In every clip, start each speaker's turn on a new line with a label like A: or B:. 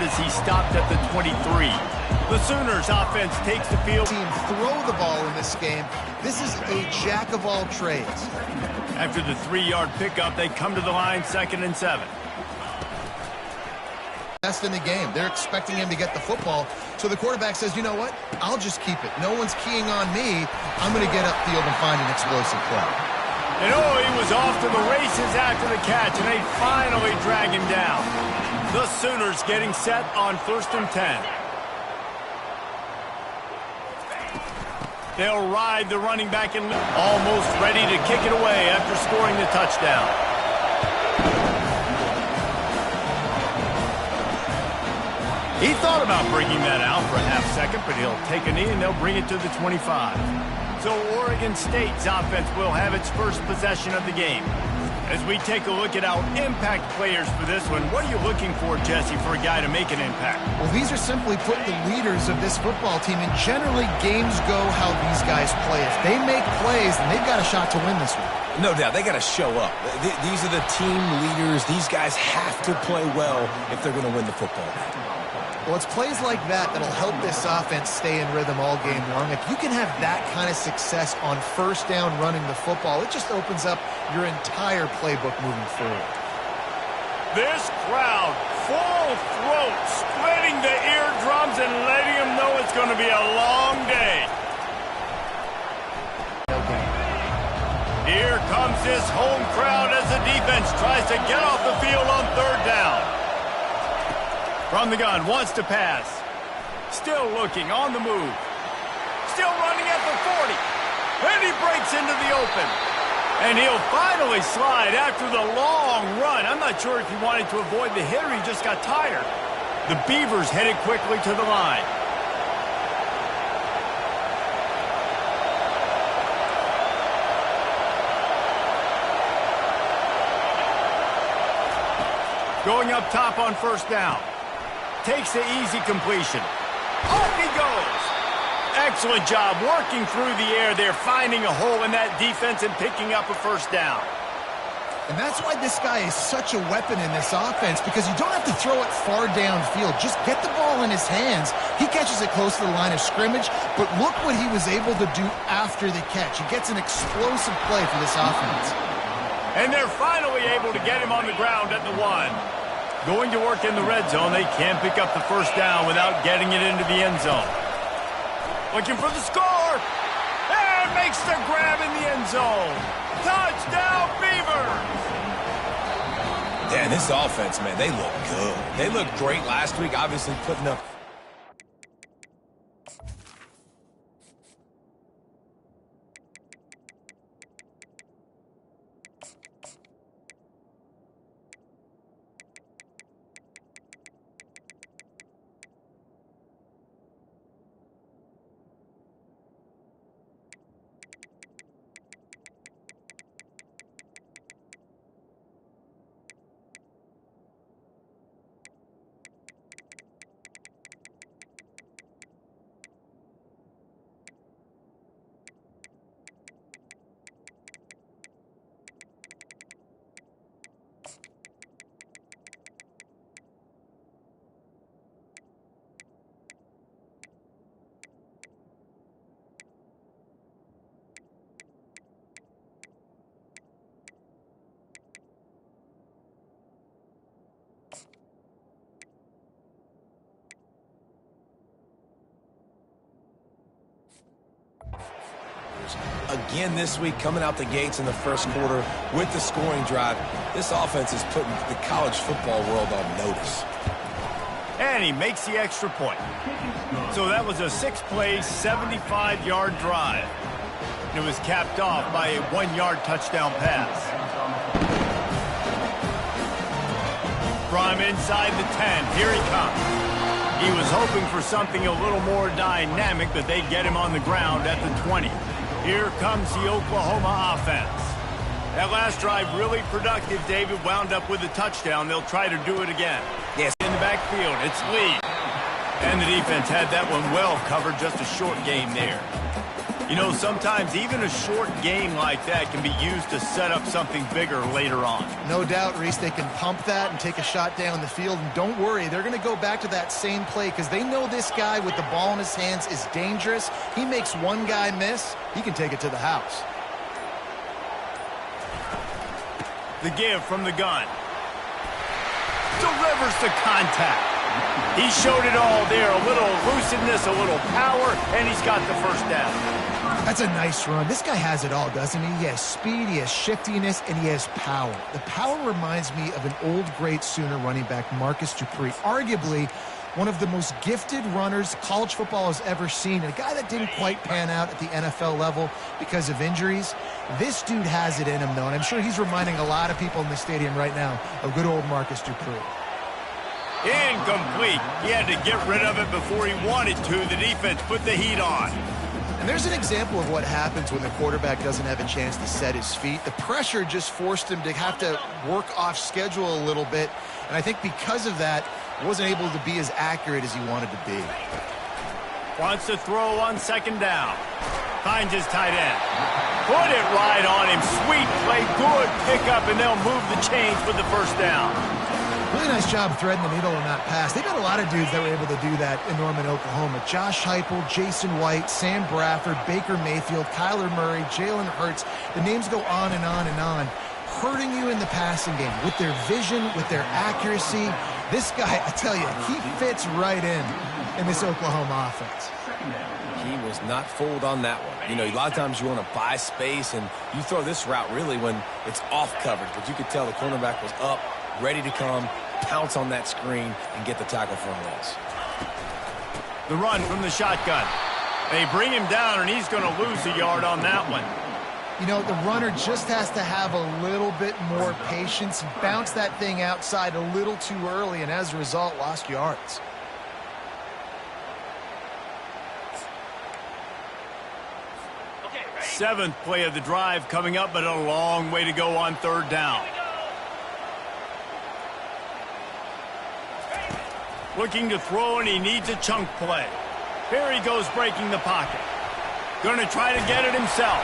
A: as he stopped at the 23. The Sooners offense takes the field.
B: Team throw the ball in this game. This is a jack of all trades.
A: After the 3-yard pickup, they come to the line, 2nd and 7.
B: Best in the game. They're expecting him to get the football. So the quarterback says, you know what? I'll just keep it. No one's keying on me. I'm going to get upfield and find an explosive play.
A: And he was off to the races after the catch, and they finally drag him down. The Sooners getting set on 1st and 10. They'll ride the running back and almost ready to kick it away after scoring the touchdown. He thought about bringing that out for a half-second, but he'll take a knee and they'll bring it to the 25. So Oregon State's offense will have its first possession of the game. As we take a look at our impact players for this one, what are you looking for, Jesse, for a guy to make an impact?
B: Well, these are simply put the leaders of this football team, and generally games go how these guys play. If they make plays, then they've got a shot to win this one.
C: No doubt. They got to show up. These are the team leaders. These guys have to play well if they're going to win the football game.
B: Well, it's plays like that that'll help this offense stay in rhythm all game long. If you can have that kind of success on 1st down running the football, it just opens up your entire playbook moving forward.
A: This crowd, full throat, splitting the eardrums and letting them know it's going to be a long day. Here comes this home crowd as the defense tries to get off the field on 3rd down. From the gun, wants to pass. Still looking, on the move. Still running at the 40. And he breaks into the open. And he'll finally slide after the long run. I'm not sure if he wanted to avoid the hit or he just got tired. The Beavers headed quickly to the line. Going up top on 1st down. Takes the easy completion. Off he goes. Excellent job working through the air there, finding a hole in that defense and picking up a 1st down.
B: And that's why this guy is such a weapon in this offense, because you don't have to throw it far downfield. Just get the ball in his hands. He catches it close to the line of scrimmage, but look what he was able to do after the catch. He gets an explosive play for this offense.
A: And they're finally able to get him on the ground at the 1. Going to work in the red zone, they can't pick up the 1st down without getting it into the end zone. Looking for the score. And makes the grab in the end zone. Touchdown, Beavers!
C: Yeah, this offense, man, they look good. They looked great last week, obviously putting up. Again this week, coming out the gates in the 1st quarter with the scoring drive. This offense is putting the college football world on notice.
A: And he makes the extra point. So that was a 6-play, 75-yard drive. It was capped off by a 1-yard touchdown pass. From inside the 10, here he comes. He was hoping for something a little more dynamic, but they get him on the ground at the 20. Here comes the Oklahoma offense. That last drive really productive. David wound up with a touchdown. They'll try to do it again.
C: Yes.
A: In the backfield, it's Lee. And the defense had that one well covered. Just a short game there. You know, sometimes even a short game like that can be used to set up something bigger later on.
B: No doubt, Reese, they can pump that and take a shot down the field. And don't worry, they're going to go back to that same play because they know this guy with the ball in his hands is dangerous. He makes one guy miss, he can take it to the house.
A: The give from the gun. Delivers the contact. He showed it all there. A little elusiveness, a little power, and he's got the first down.
B: That's a nice run. This guy has it all, doesn't he? He has speed, he has shiftiness, and he has power. The power reminds me of an old great Sooner running back, Marcus Dupree, arguably one of the most gifted runners college football has ever seen, and a guy that didn't quite pan out at the NFL level because of injuries. This dude has it in him, though, and I'm sure he's reminding a lot of people in the stadium right now of good old Marcus Dupree.
A: Incomplete. He had to get rid of it before he wanted to. The defense put the heat on.
B: And there's an example of what happens when the quarterback doesn't have a chance to set his feet. The pressure just forced him to have to work off schedule a little bit, and I think because of that, wasn't able to be as accurate as he wanted to be.
A: Wants to throw on second down. Finds his tight end. Put it right on him. Sweet play, good pickup, and they'll move the chains with the first down.
B: Really nice job threading the needle on that pass. They've got a lot of dudes that were able to do that in Norman, Oklahoma. Josh Heupel, Jason White, Sam Bradford, Baker Mayfield, Kyler Murray, Jalen Hurts. The names go on and on and on. Hurting you in the passing game with their vision, with their accuracy. This guy, I tell you, he fits right in this Oklahoma offense.
C: He was not fooled on that one. You know, a lot of times you want to buy space, and you throw this route really when it's off coverage. But you could tell the cornerback was up, ready to come, pounce on that screen, and get the tackle for a loss.
A: The run from the shotgun. They bring him down, and he's going to lose a yard on that one.
B: You know, the runner just has to have a little bit more patience. Bounce that thing outside a little too early, and as a result, lost yards.
A: Seventh play of the drive coming up, but a long way to go on third down. Looking to throw, and he needs a chunk play. Here he goes breaking the pocket. Going to try to get it himself.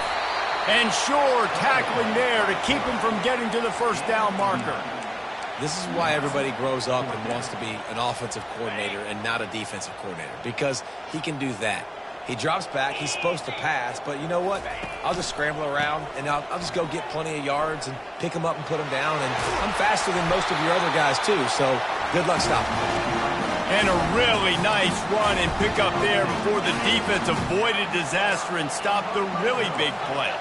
A: And sure, tackling there to keep him from getting to the first down marker.
C: This is why everybody grows up and wants to be an offensive coordinator and not a defensive coordinator, because he can do that. He drops back. He's supposed to pass, but you know what? I'll just scramble around, and I'll just go get plenty of yards and pick him up and put him down. And I'm faster than most of your other guys, too, so good luck stopping me.
A: And a really nice run and pick up there before the defense avoided disaster and stopped the really big play.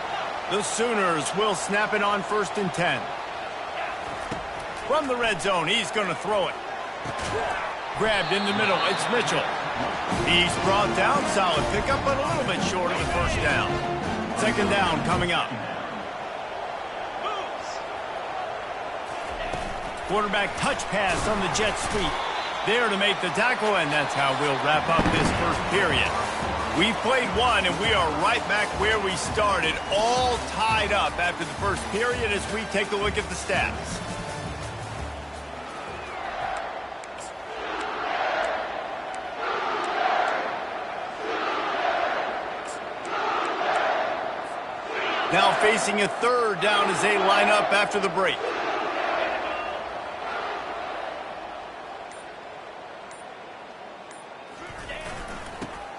A: The Sooners will snap it on 1st and 10. From the red zone, he's going to throw it. Grabbed in the middle, it's Mitchell. He's brought down, solid pickup, but a little bit short of the first down. Second down coming up. Quarterback touch pass on the jet sweep. There to make the tackle, and that's how we'll wrap up this first period. We've played one, and we are right back where we started, all tied up after the first period as we take a look at the stats. Now facing a third down as they line up after the break.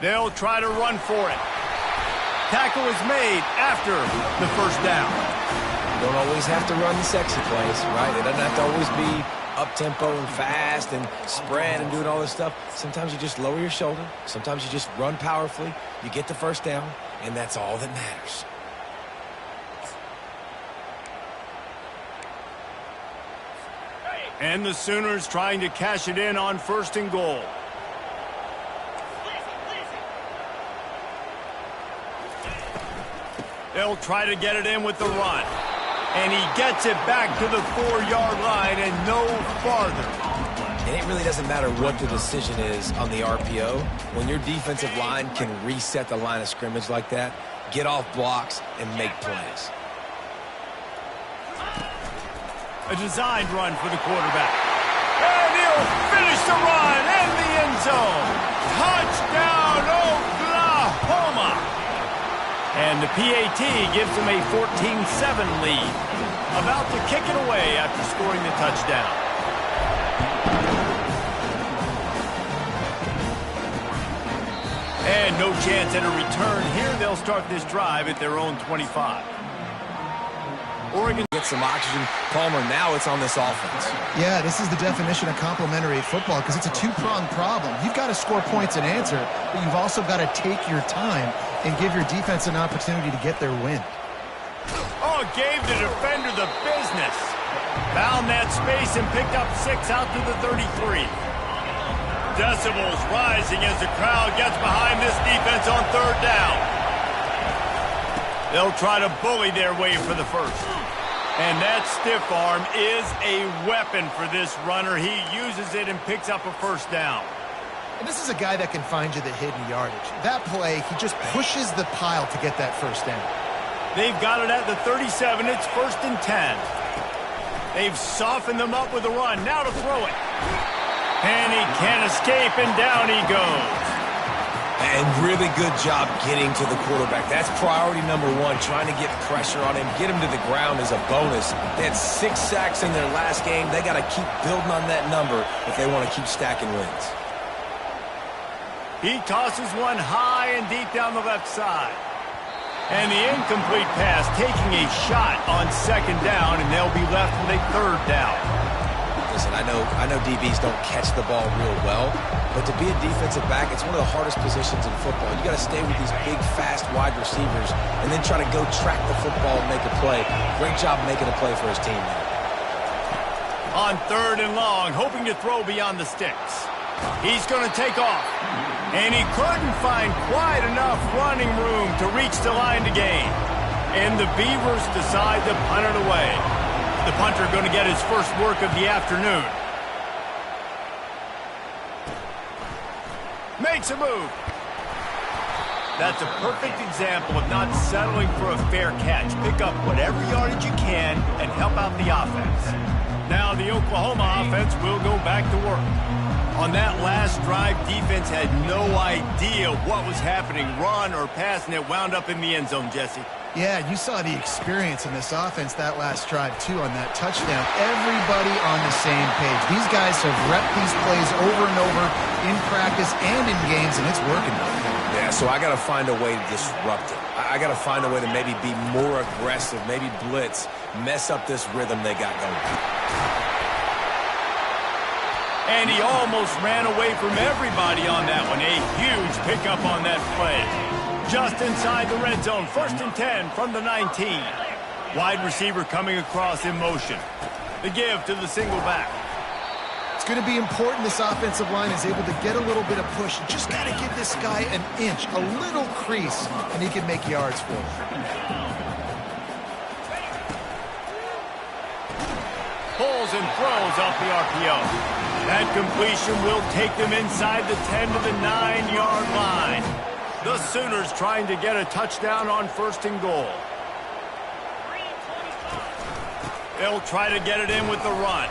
A: They'll try to run for it. Tackle is made after the first down.
C: You don't always have to run the sexy plays, right? It doesn't have to always be up-tempo and fast and spread and doing all this stuff. Sometimes you just lower your shoulder. Sometimes you just run powerfully. You get the first down, and that's all that matters.
A: And the Sooners trying to cash it in on 1st and goal. They'll try to get it in with the run. And he gets it back to the 4-yard line and no farther.
C: And it really doesn't matter what the decision is on the RPO. When your defensive line can reset the line of scrimmage like that, get off blocks and make plays.
A: A designed run for the quarterback. And he'll finish the run in the end zone. Touchdown, Oklahoma. And the PAT gives them a 14-7 lead. About to kick it away after scoring the touchdown. And no chance at a return here. They'll start this drive at their own 25. Oregon
C: gets some oxygen. Palmer, now it's on this offense.
B: Yeah, this is the definition of complementary football because it's a two-pronged problem. You've got to score points and answer, but you've also got to take your time and give your defense an opportunity to get their win.
A: Oh, gave the defender the business. Found that space and picked up 6 out to the 33. Decibels rising as the crowd gets behind this defense on third down. They'll try to bully their way for the first. And that stiff arm is a weapon for this runner. He uses it and picks up a first down.
B: And this is a guy that can find you the hidden yardage. That play, he just pushes the pile to get that first down.
A: They've got it at the 37. It's 1st and 10. They've softened them up with a run. Now to throw it. And he can't escape, and down he goes.
C: And really good job getting to the quarterback. That's priority number 1, trying to get pressure on him. Get him to the ground is a bonus. They had 6 sacks in their last game. They got to keep building on that number if they want to keep stacking wins.
A: He tosses one high and deep down the left side. And the incomplete pass taking a shot on 2nd down, and they'll be left with a 3rd down.
C: Listen, I know DBs don't catch the ball real well, but to be a defensive back, it's one of the hardest positions in football. You got to stay with these big, fast wide receivers and then try to go track the football and make a play. Great job making a play for his team there.
A: On 3rd and long, hoping to throw beyond the sticks. He's going to take off. And he couldn't find quite enough running room to reach the line to gain. And the Beavers decide to punt it away. The punter going to get his first work of the afternoon. Makes a move. That's a perfect example of not settling for a fair catch. Pick up whatever yardage you can and help out the offense. Now the Oklahoma offense will go back to work. On that last drive, defense had no idea what was happening, run or pass, and it wound up in the end zone, Jesse.
B: Yeah, you saw the experience in this offense that last drive, too, on that touchdown. Everybody on the same page. These guys have repped these plays over and over in practice and in games, and it's working.
C: Yeah, so I got to find a way to disrupt it. I got to find a way to maybe be more aggressive, maybe blitz, mess up this rhythm they got going.
A: And he almost ran away from everybody on that one. A huge pickup on that play. Just inside the red zone, 1st and 10 from the 19. Wide receiver coming across in motion. The give to the single back.
B: It's going to be important this offensive line is able to get a little bit of push. You just got to give this guy an inch, a little crease, and he can make yards for it.
A: Pulls and throws off the RPO. That completion will take them inside the 10 to the 9-yard line. The Sooners trying to get a touchdown on 1st and goal. They'll try to get it in with the run.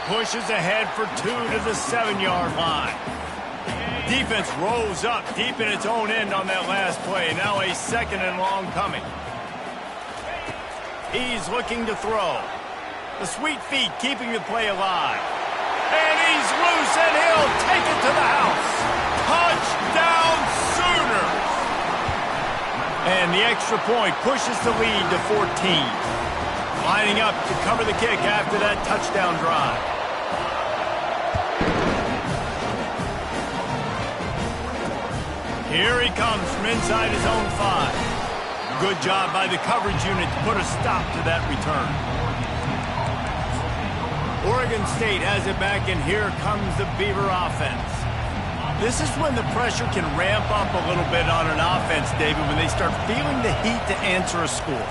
A: Pushes ahead for 2 to the 7-yard line. Defense rose up deep in its own end on that last play. Now a 2nd and long coming. He's looking to throw. The sweet feet keeping the play alive. And he's loose, and he'll take it to the house. Touchdown, Sooners! And the extra point pushes the lead to 14. Lining up to cover the kick after that touchdown drive. Here he comes from inside his own 5. Good job by the coverage unit to put a stop to that return. Oregon State has it back, and here comes the Beaver offense. This is when the pressure can ramp up a little bit on an offense, David, when they start feeling the heat to answer a score.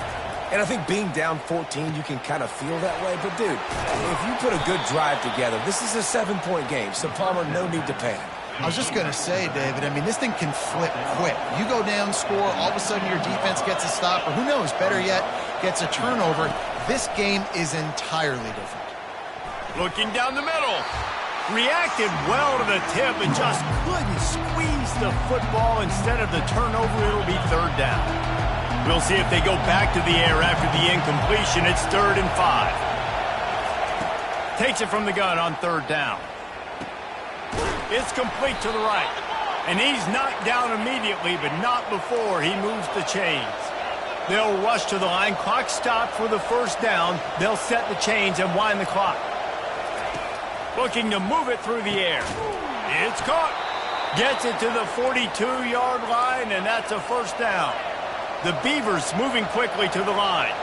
C: And I think being down 14, you can kind of feel that way. But, dude, if you put a good drive together, this is a 7-point game, so Palmer, no need to panic.
B: I was just going to say, David, I mean, this thing can flip quick. You go down, score, all of a sudden your defense gets a stop, or who knows, better yet, gets a turnover. This game is entirely different.
A: Looking down the middle. Reacted well to the tip and just couldn't squeeze the football. Instead of the turnover, it'll be third down. We'll see if they go back to the air after the incompletion. It's 3rd and 5. Takes it from the gun on 3rd down. It's complete to the right. And he's knocked down immediately, but not before he moves the chains. They'll rush to the line. Clock stopped for the 1st down. They'll set the chains and wind the clock. Looking to move it through the air. It's caught. Gets it to the 42-yard line, and that's a 1st down. The Beavers moving quickly to the line.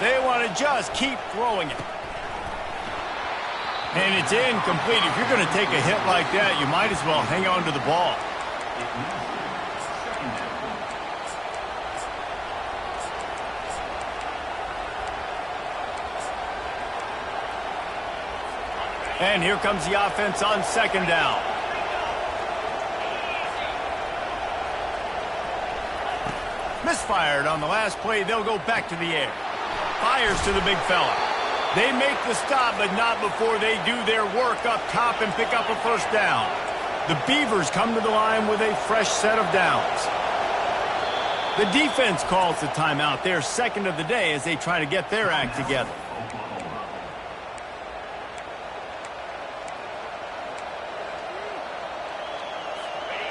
A: They want to just keep throwing it. And it's incomplete. If you're going to take a hit like that, you might as well hang on to the ball. And here comes the offense on 2nd down. Misfired on the last play. They'll go back to the air. Fires to the big fella. They make the stop, but not before they do their work up top and pick up a 1st down. The Beavers come to the line with a fresh set of downs. The defense calls the timeout. Their 2nd of the day as they try to get their act together.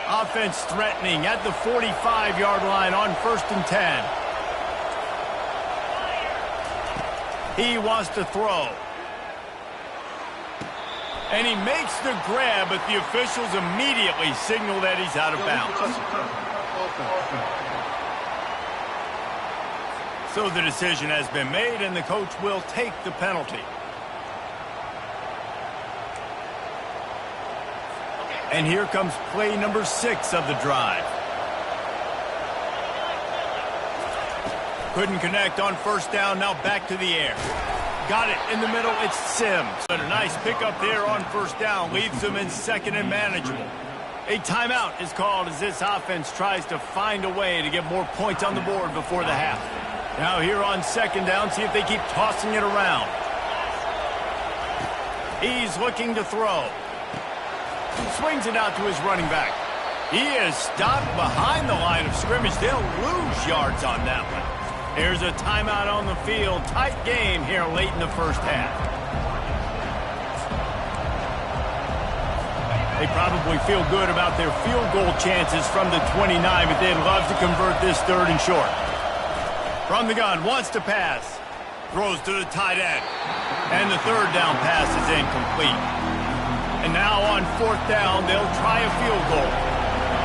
A: Offense threatening at the 45-yard line on 1st and 10. He wants to throw. And he makes the grab, but the officials immediately signal that he's out of bounds. So the decision has been made, and the coach will take the penalty. And here comes play number 6 of the drive. Couldn't connect on 1st down, now back to the air. Got it in the middle, it's Sims. But a nice pickup there on 1st down, leaves them in 2nd and manageable. A timeout is called as this offense tries to find a way to get more points on the board before the half. Now here on 2nd down, see if they keep tossing it around. He's looking to throw. Swings it out to his running back. He is stopped behind the line of scrimmage. They'll lose yards on that one. There's a timeout on the field. Tight game here late in the 1st half. They probably feel good about their field goal chances from the 29, but they'd love to convert this 3rd and short. From the gun, wants to pass. Throws to the tight end. And the 3rd down pass is incomplete. And now on 4th down, they'll try a field goal.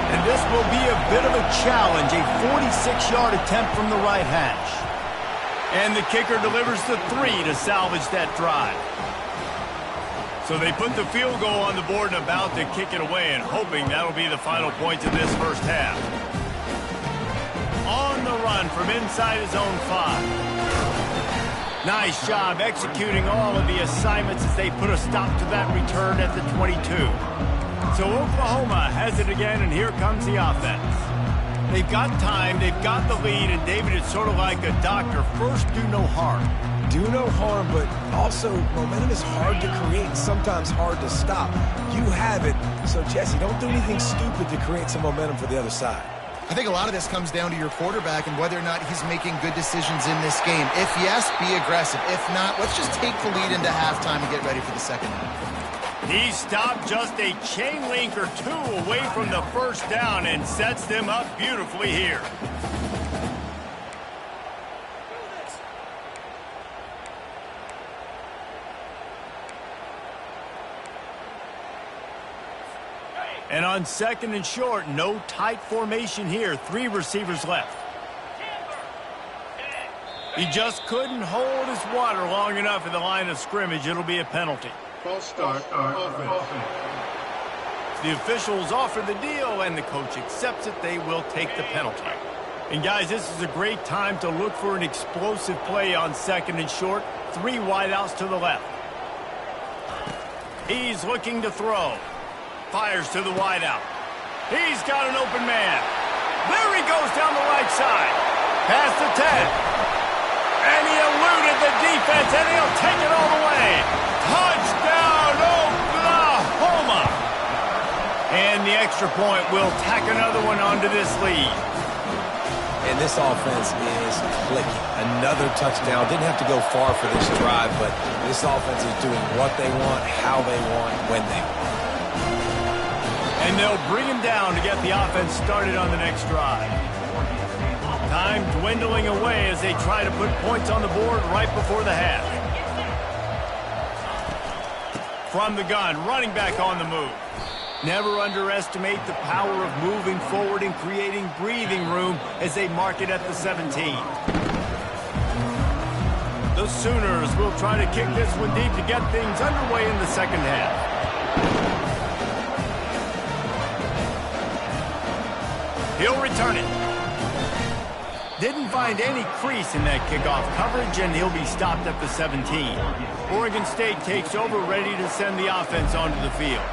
A: And this will be a bit of a challenge, a 46-yard attempt from the right hash. And the kicker delivers the 3 to salvage that drive. So they put the field goal on the board and about to kick it away, and hoping that'll be the final points of this 1st half. On the run from inside his own 5. Nice job executing all of the assignments as they put a stop to that return at the 22. So Oklahoma has it again, and here comes the offense. They've got time, they've got the lead, and David, it's sort of like a doctor. First, do no harm.
C: Do no harm, but also momentum is hard to create and sometimes hard to stop. You have it, so Jesse, don't do anything stupid to create some momentum for the other side.
B: I think a lot of this comes down to your quarterback and whether or not he's making good decisions in this game. If yes, be aggressive. If not, let's just take the lead into halftime and get ready for the 2nd half.
A: He stopped just a chain link or 2 away from the 1st down and sets them up beautifully here. And on 2nd and short, no tight formation here. 3 receivers left. He just couldn't hold his water long enough at the line of scrimmage. It'll be a penalty.
D: False start offense.
A: The officials offer the deal, and the coach accepts it. They will take the penalty. And, guys, this is a great time to look for an explosive play on 2nd and short. 3 wideouts to the left. He's looking to throw. Fires to the wideout. He's got an open man. There he goes down the right side. Past the 10. And he eluded the defense, and he'll take it all the way. Touchdown, Oklahoma! And the extra point will tack another one onto this lead.
C: And this offense is clicking. Another touchdown. Didn't have to go far for this drive, but this offense is doing what they want, how they want, when they want.
A: And they'll bring him down to get the offense started on the next drive. Time dwindling away as they try to put points on the board right before the half. From the gun, running back on the move. Never underestimate the power of moving forward and creating breathing room as they mark it at the 17. The Sooners will try to kick this one deep to get things underway in the second half. He'll return it. Didn't find any crease in that kickoff coverage, and he'll be stopped at the 17. Oregon State takes over, ready to send the offense onto the field.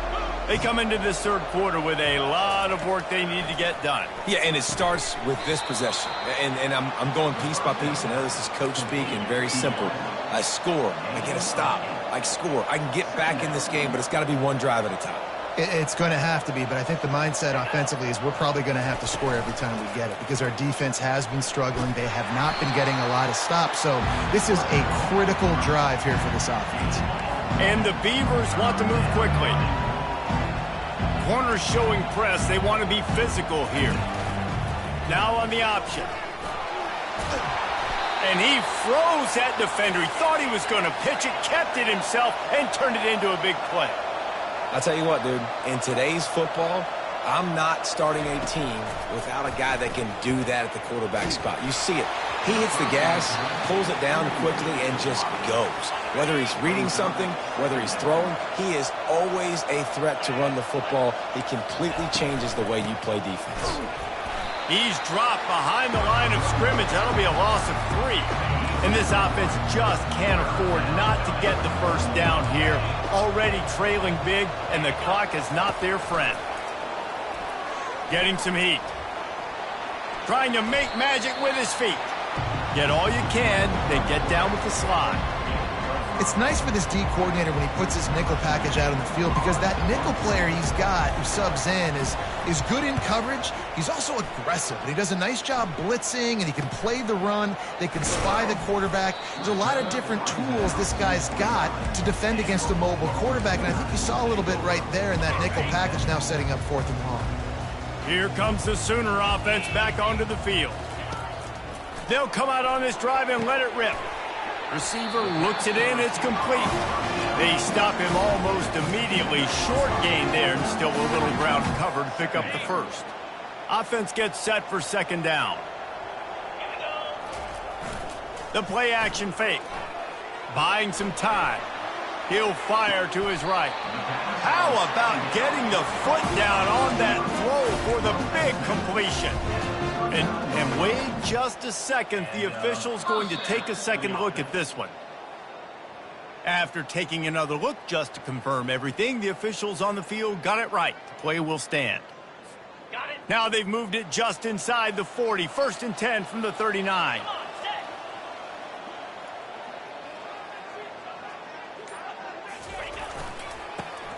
A: They come into this third quarter with a lot of work they need to get done.
C: Yeah, and it starts with this possession. And I'm going piece by piece. I know this is coach speak and very simple. I score. I get a stop. I score. I can get back in this game, but it's got to be one drive at a time.
B: It's going to have to be, but I think the mindset offensively is we're probably going to have to score every time we get it because our defense has been struggling. They have not been getting a lot of stops, so this is a critical drive here for this offense.
A: And the Beavers want to move quickly. Corners showing press. They want to be physical here. Now on the option. And he froze that defender. He thought he was going to pitch it, kept it himself, and turned it into a big play.
C: I'll tell you what, dude, in today's football, I'm not starting a team without a guy that can do that at the quarterback spot. You see it. He hits the gas, pulls it down quickly, and just goes. Whether he's reading something, whether he's throwing, he is always a threat to run the football. He completely changes the way you play defense.
A: He's dropped behind the line of scrimmage. That'll be a loss of 3. And this offense just can't afford not to get the first down here. Already trailing big, and the clock is not their friend. Getting some heat. Trying to make magic with his feet. Get all you can, then get down with the slide.
B: It's nice for this D coordinator when he puts his nickel package out on the field because that nickel player he's got who subs in is good in coverage. He's also aggressive, and he does a nice job blitzing, and he can play the run. They can spy the quarterback. There's a lot of different tools this guy's got to defend against a mobile quarterback, and I think you saw a little bit right there in that nickel package now setting up 4th and long.
A: Here comes the Sooner offense back onto the field. They'll come out on this drive and let it rip. Receiver looks it in, it's complete. They stop him almost immediately. Short gain there, and still a little ground cover to pick up the first. Offense gets set for second down. The play action fake. Buying some time. He'll fire to his right. How about getting the foot down on that throw for the big completion? And wait just a second. The official's going to take a second look at this one. After taking another look just to confirm everything, the officials on the field got it right. The play will stand. Now they've moved it just inside the 40. 1st and 10 from the 39.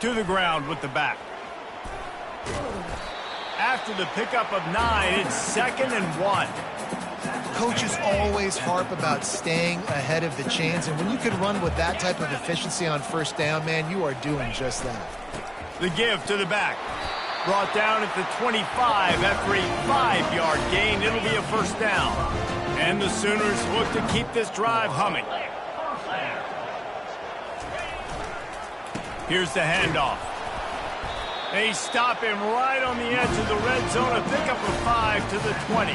A: To the ground with the back. After the pickup of 9, it's 2nd and 1.
B: Coaches always harp about staying ahead of the chains, and when you can run with that type of efficiency on 1st down, man, you are doing just that.
A: The give to the back. Brought down at the 25 after a 5-yard gain. It'll be a 1st down. And the Sooners look to keep this drive humming. Here's the handoff. They stop him right on the edge of the red zone. A pickup of 5 to the 20.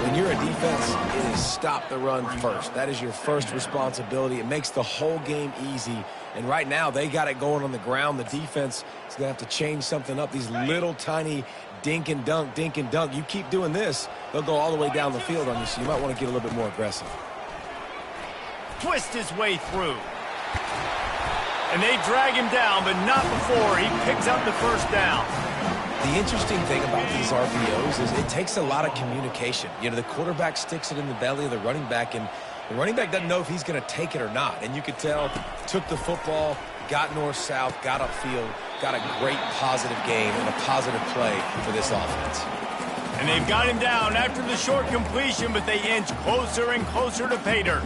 C: When you're a defense, it is stop the run first. That is your first responsibility. It makes the whole game easy. And right now, they got it going on the ground. The defense is going to have to change something up. These little tiny dink and dunk, dink and dunk. You keep doing this, they'll go all the way down the field on you, so you might want to get a little bit more aggressive.
A: Twist his way through. And they drag him down, but not before he picks up the 1st down.
C: The interesting thing about these RPOs is it takes a lot of communication. You know, the quarterback sticks it in the belly of the running back, and The running back doesn't know if he's going to take it or not. And you could tell, took the football, got north-south, got upfield, got a great positive game and a positive play for this offense.
A: And they've got him down after the short completion, but they inch closer and closer to pay dirt.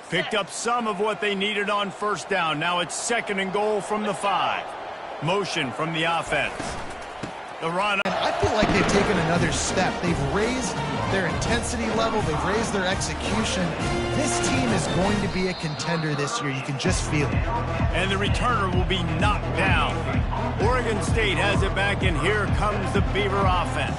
A: Picked up some of what they needed on first down. Now it's 2nd and goal from the 5. Motion from the offense. The run.
B: And I feel like they've taken another step. They've raised their intensity level. They've raised their execution. This team is going to be a contender this year. You can just feel it.
A: And the returner will be knocked down. Oregon State has it back, and here comes the Beaver offense.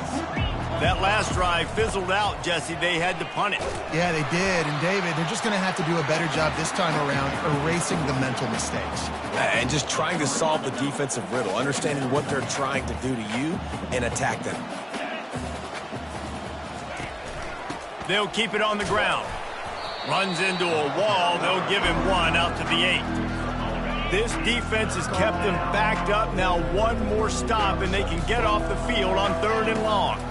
A: That last drive fizzled out, Jesse. They had to punt it.
B: Yeah, they did. And, David, they're just going to have to do a better job this time around erasing the mental mistakes.
C: And just trying to solve the defensive riddle, understanding what they're trying to do to you and attack them.
A: They'll keep it on the ground. Runs into a wall. They'll give him one out to the 8. This defense has kept them backed up. Now one more stop, and they can get off the field on 3rd and long.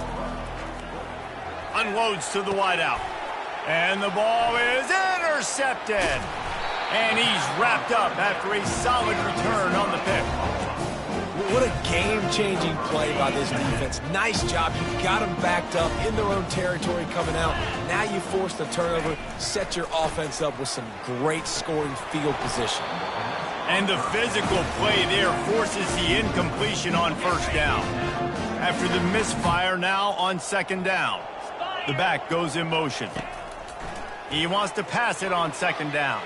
A: Unloads to the wideout. And the ball is intercepted. And he's wrapped up after a solid return on the pick.
C: What a game-changing play by this defense. Nice job. You got them backed up in their own territory coming out. Now you force the turnover, set your offense up with some great scoring field position.
A: And the physical play there forces the incompletion on first down. After the misfire, now on 2nd down. The back goes in motion. He wants to pass it on 2nd down.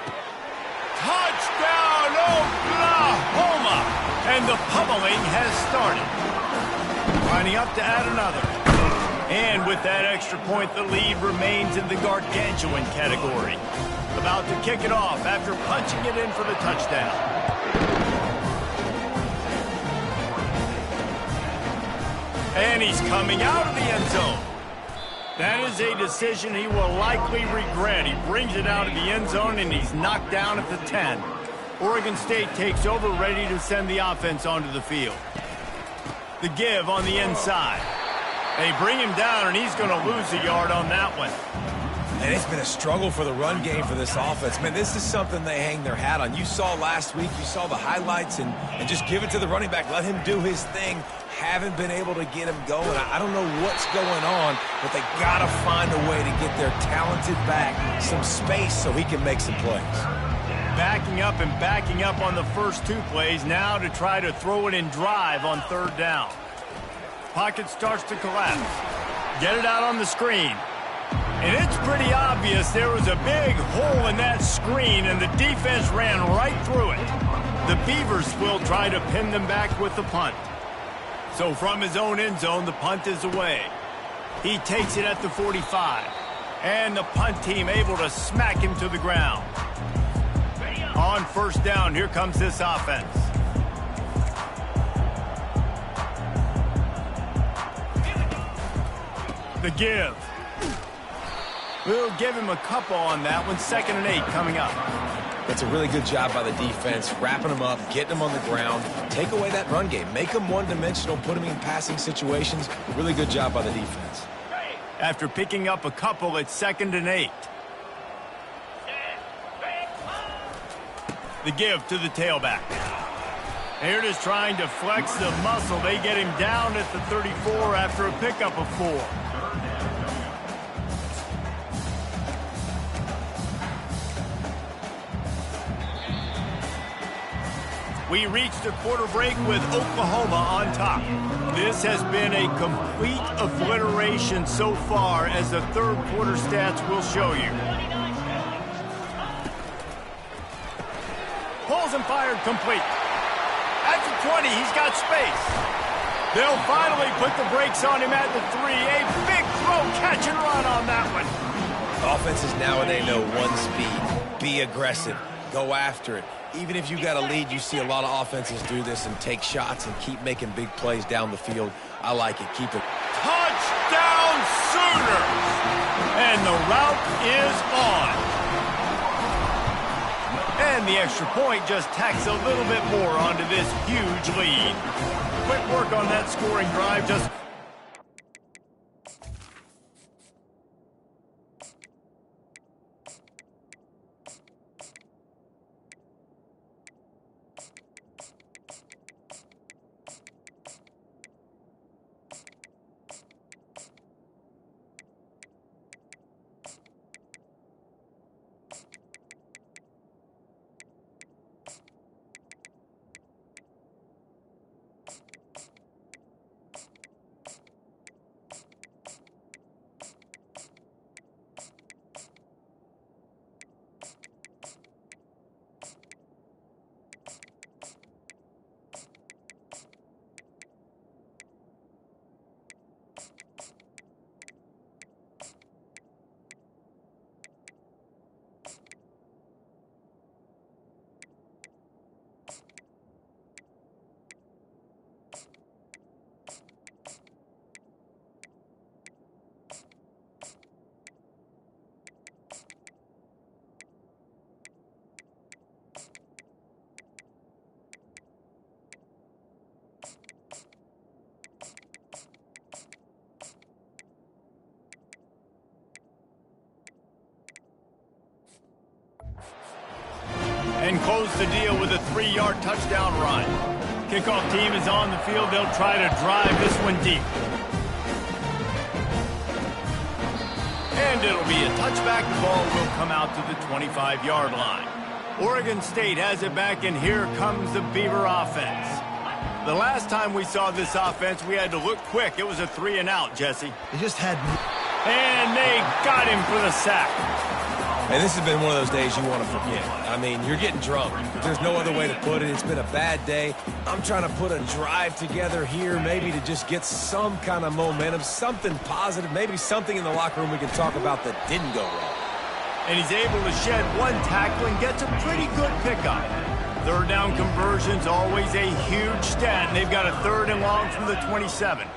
A: Touchdown, Oklahoma! And the pummeling has started. Lining up to add another. And with that extra point, the lead remains in the gargantuan category. About to kick it off after punching it in for the touchdown. And he's coming out of the end zone. That is a decision he will likely regret. He brings it out of the end zone, and he's knocked down at the 10. Oregon State takes over, ready to send the offense onto the field. The give on the inside. They bring him down, and he's going to lose a yard on that one.
C: And it's been a struggle for the run game for this offense. Man, this is something they hang their hat on. You saw last week, you saw the highlights, and just give it to the running back. Let him do his thing. Haven't been able to get him going. I don't know what's going on, but they got to find a way to get their talented back some space so he can make some plays.
A: Backing up on the first 2 plays now to try to throw it in drive on 3rd down. Pocket starts to collapse. Get it out on the screen. And it's pretty obvious there was a big hole in that screen, and the defense ran right through it. The Beavers will try to pin them back with the punt. So from his own end zone, the punt is away. He takes it at the 45. And the punt team able to smack him to the ground. On first down, here comes this offense. The give. We'll give him a couple on that one. 2nd and 8 coming up.
C: That's a really good job by the defense, wrapping them up, getting them on the ground. Take away that run game. Make them one-dimensional, put them in passing situations. Really good job by the defense.
A: After picking up a couple, it's 2nd and 8. The give to the tailback. Here it is trying to flex the muscle. They get him down at the 34 after a pickup of 4. We reached a quarter break with Oklahoma on top. This has been a complete obliteration so far, as the 3rd quarter stats will show you. Pulls and fired complete. At the 20, he's got space. They'll finally put the brakes on him at the 3. A big throw, catch and run on that one.
C: Offenses nowadays know one speed. Be aggressive. Go after it. Even if you got a lead, you see a lot of offenses do this and take shots and keep making big plays down the field. I like it. Keep it.
A: Touchdown Sooners! And the route is on. And the extra point just tacks a little bit more onto this huge lead. Quick work on that scoring drive. Just and close the deal with a 3-yard touchdown run. Kickoff team is on the field. They'll try to drive this one deep. And it'll be a touchback. The ball will come out to the 25-yard line. Oregon State has it back, and here comes the Beaver offense. The last time we saw this offense, we had to look quick. It was a 3-and-out, Jesse.
B: They just had...
A: And they got him for the sack.
C: And this has been one of those days you want to forget. I mean, you're getting drunk. There's no other way to put it. It's been a bad day. I'm trying to put a drive together here, maybe to just get some kind of momentum, something positive, maybe something in the locker room we can talk about that didn't go wrong.
A: And he's able to shed one tackle and gets a pretty good pickup. Third down conversion's always a huge stat, and they've got a 3rd and long from the 27.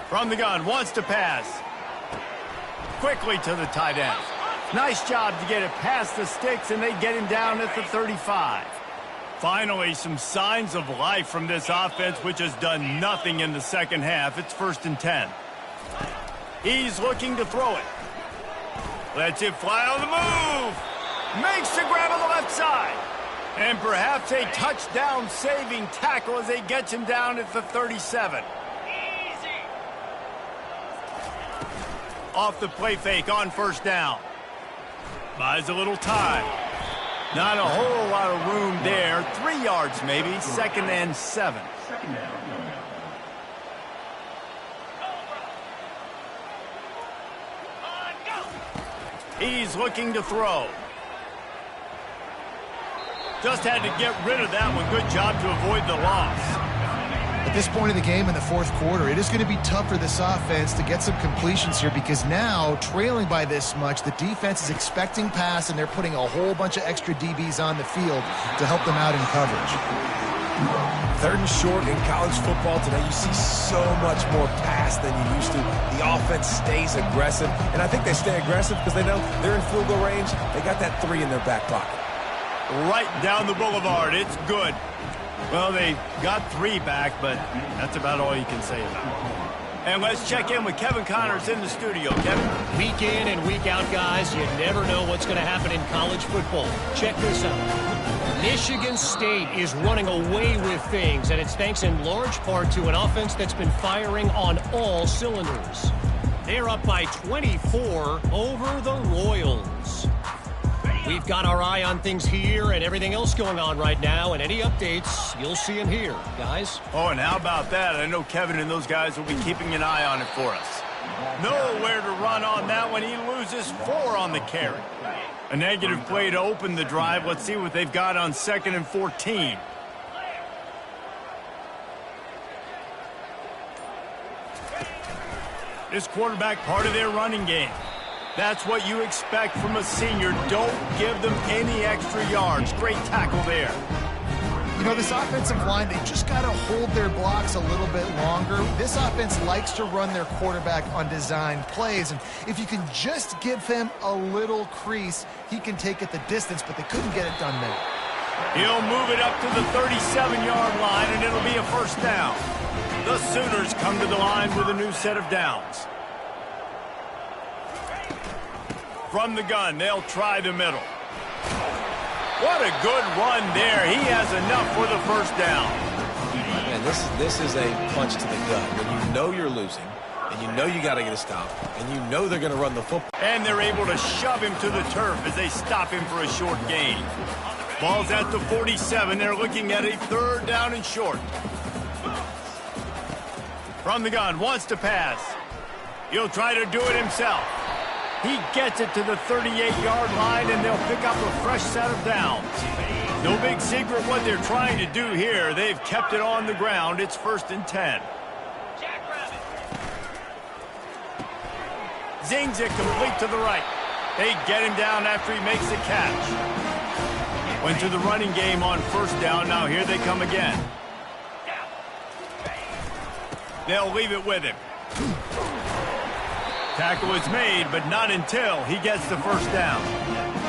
A: From the gun, wants to pass. Quickly to the tight end. Nice job to get it past the sticks, and they get him down at the 35. Finally, some signs of life from this offense, which has done nothing in the second half. It's 1st and 10. He's looking to throw it. Lets it fly on the move. Makes the grab on the left side. And perhaps a touchdown-saving tackle as they get him down at the 37. Off the play fake on 1st down. Buys a little time. Not a whole lot of room there. 3 yards maybe. 2nd and 7. He's looking to throw. Just had to get rid of that one. Good job to avoid the loss.
B: At this point in the game in the 4th quarter, it is going to be tough for this offense to get some completions here because now, trailing by this much, the defense is expecting pass, and they're putting a whole bunch of extra DBs on the field to help them out in coverage.
C: 3rd and short in college football today, you see so much more pass than you used to. The offense stays aggressive, and I think they stay aggressive because they know they're in field goal range. They got that 3 in their back pocket.
A: Right down the boulevard. It's good. Well, they got 3 back, but that's about all you can say about it. And let's check in with Kevin Connors in the studio. Kevin?
E: Week in and week out, guys, you never know what's going to happen in college football. Check this out. Michigan State is running away with things, and it's thanks in large part to an offense that's been firing on all cylinders. They're up by 24 over the Royals. We've got our eye on things here and everything else going on right now, and any updates, you'll see them here, guys.
A: Oh, and how about that? I know Kevin and those guys will be keeping an eye on it for us. Nowhere to run on that one. He loses 4 on the carry. A negative play to open the drive. Let's see what they've got on 2nd and 14. This quarterback part of their running game. That's what you expect from a senior. Don't give them any extra yards. Great tackle there.
B: You know, this offensive line, they just got to hold their blocks a little bit longer. This offense likes to run their quarterback on design plays, and if you can just give him a little crease, he can take it the distance, but they couldn't get it done there.
A: He'll move it up to the 37-yard line, and it'll be a first down. The Sooners come to the line with a new set of downs. From the gun, they'll try the middle. What a good run there. He has enough for the first down.
C: Man, this is a punch to the gut. When you know you're losing, and you know you got to get a stop, and you know they're going to run the football.
A: And they're able to shove him to the turf as they stop him for a short gain. Ball's at the 47. They're looking at a third down and short. From the gun, wants to pass. He'll try to do it himself. He gets it to the 38-yard line, and they'll pick up a fresh set of downs. No big secret what they're trying to do here. They've kept it on the ground. It's 1st and 10. Zings it complete to the right. They get him down after he makes the catch. Went to the running game on first down. Now here they come again. They'll leave it with him. Tackle is made, but not until he gets the first down.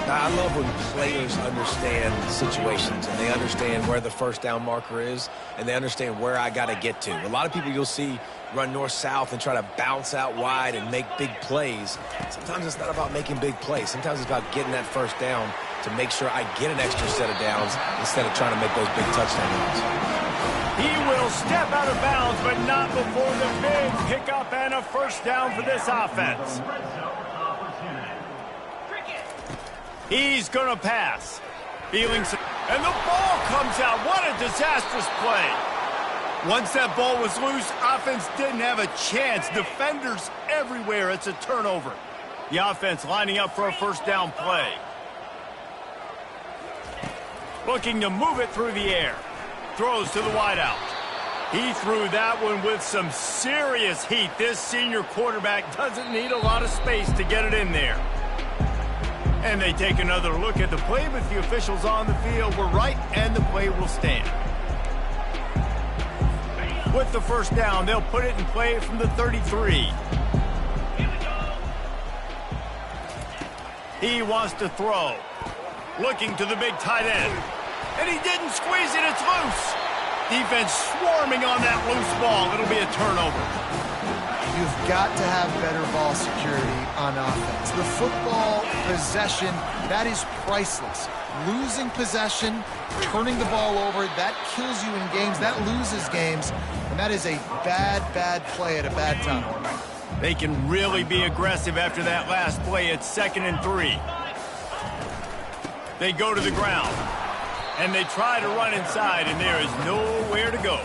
C: Now, I love when players understand situations and they understand where the first down marker is and they understand where I got to get to. A lot of people you'll see run north-south and try to bounce out wide and make big plays. Sometimes it's not about making big plays. Sometimes it's about getting that first down to make sure I get an extra set of downs instead of trying to make those big touchdown runs.
A: He will step out of bounds, but not before the big pickup and a first down for this offense. He's going to pass. And the ball comes out. What a disastrous play. Once that ball was loose, offense didn't have a chance. Defenders everywhere. It's a turnover. The offense lining up for a first down play. Looking to move it through the air. Throws to the wideout. He threw that one with some serious heat. This senior quarterback doesn't need a lot of space to get it in there. And they take another look at the play, but the officials on the field were right, and the play will stand. With the first down, they'll put it in play from the 33. He wants to throw. Looking to the big tight end. And he didn't squeeze it, it's loose. Defense swarming on that loose ball. It'll be a turnover.
B: You've got to have better ball security on offense. The football possession, that is priceless. Losing possession, turning the ball over, that kills you in games, that loses games, and that is a bad, bad play at a bad time.
A: They can really be aggressive after that last play. It's 2nd and 3. They go to the ground. And they try to run inside, and there is nowhere to go.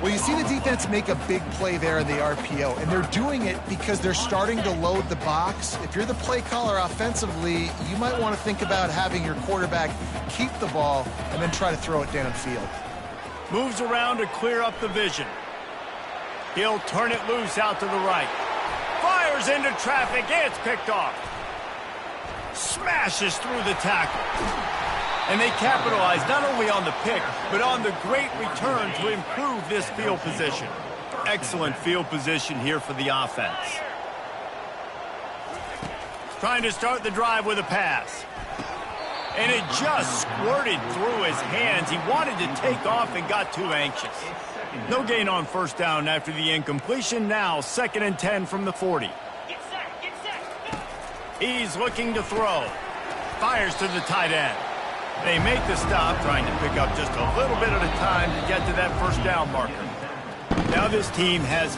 B: Well, you see the defense make a big play there in the RPO, and they're doing it because they're starting to load the box. If you're the play caller offensively, you might want to think about having your quarterback keep the ball and then try to throw it downfield.
A: Moves around to clear up the vision. He'll turn it loose out to the right. Fires into traffic. It's picked off. Smashes through the tackle. And they capitalize not only on the pick, but on the great return to improve this field position. Excellent field position here for the offense. Trying to start the drive with a pass. And it just squirted through his hands. He wanted to take off and got too anxious. No gain on first down after the incompletion. Now 2nd and 10 from the 40. He's looking to throw. Fires to the tight end. They make the stop, trying to pick up just a little bit at a time to get to that first down marker. Now this team has